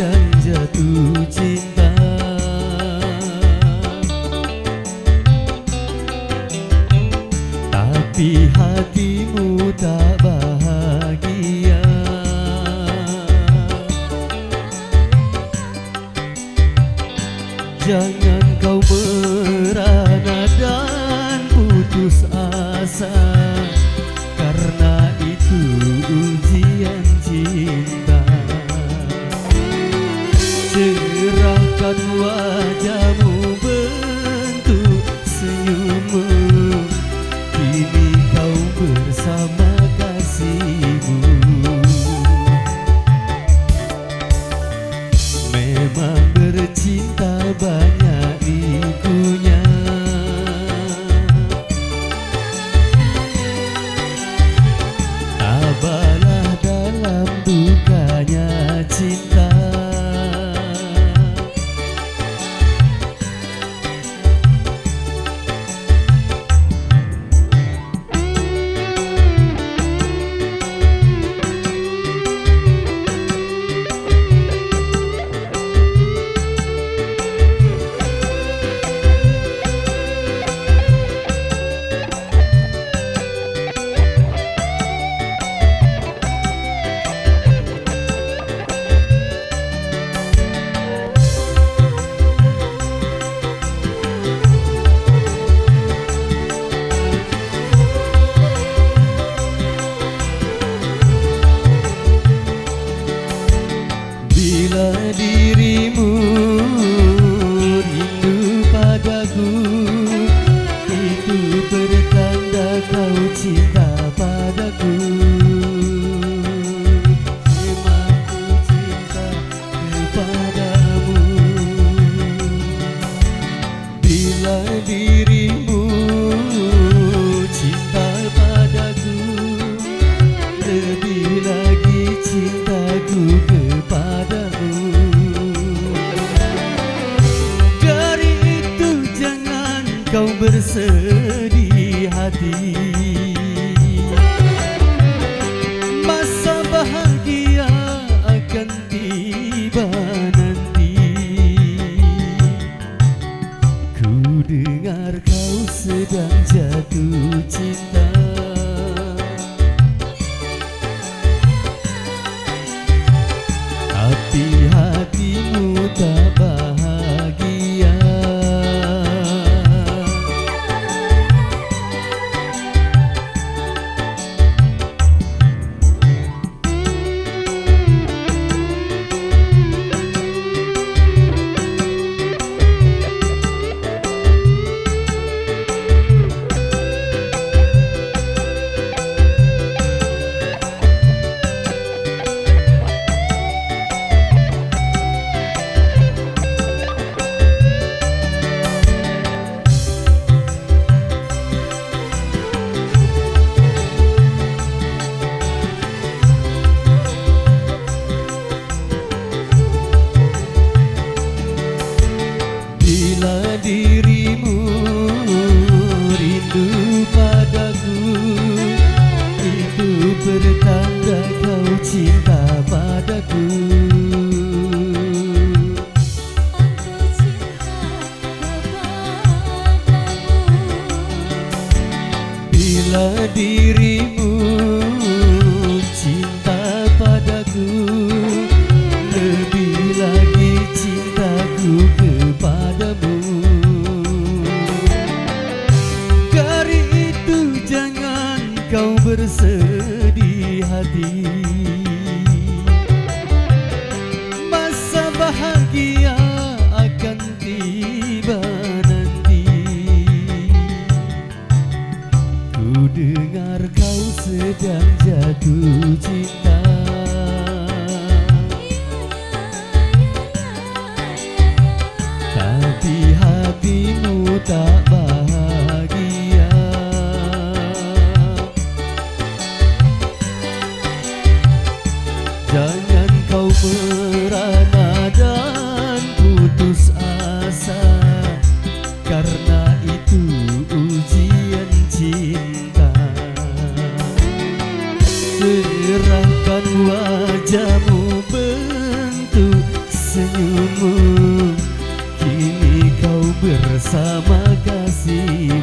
sedang jatuh cinta. Tapi hatimu tak bahagia. Jangan kau merana dan putus asa, karena itu ujian cinta. Cerahkan wajahmu, bentuk senyummu, kini kau bersama kasihmu. Memang bercinta banyak likunya, tabahlah dalam dukanya cinta. Bila dirimu rindu padaku, itu pertanda kau cinta padaku. Memang ku cinta kepadamu. Bila dirimu cinta padaku, lebih lagi cintaku kepadamu. Dari itu jangan kau bersedih hati, masa bahagia akan tiba nanti. Ku dengar kau sedang jatuh cinta, tapi hatimu tak bahagia. Bila dirimu rindu padaku, itu pertanda kau cinta padaku. Aku cinta kepadamu. Bila dirimu cinta padaku, lebih lagi cintaku kepadamu. Dari itu jangan kau bersedih hati, masa bahagia akan tiba nanti. Ku dengar kau sedang jatuh cinta, tapi hatimu tak bahagia. Jangan kau merana dan putus asa, karena itu ujian cinta. Serahkan wajahmu, bentuk senyummu, kini kau bersama kasihmu.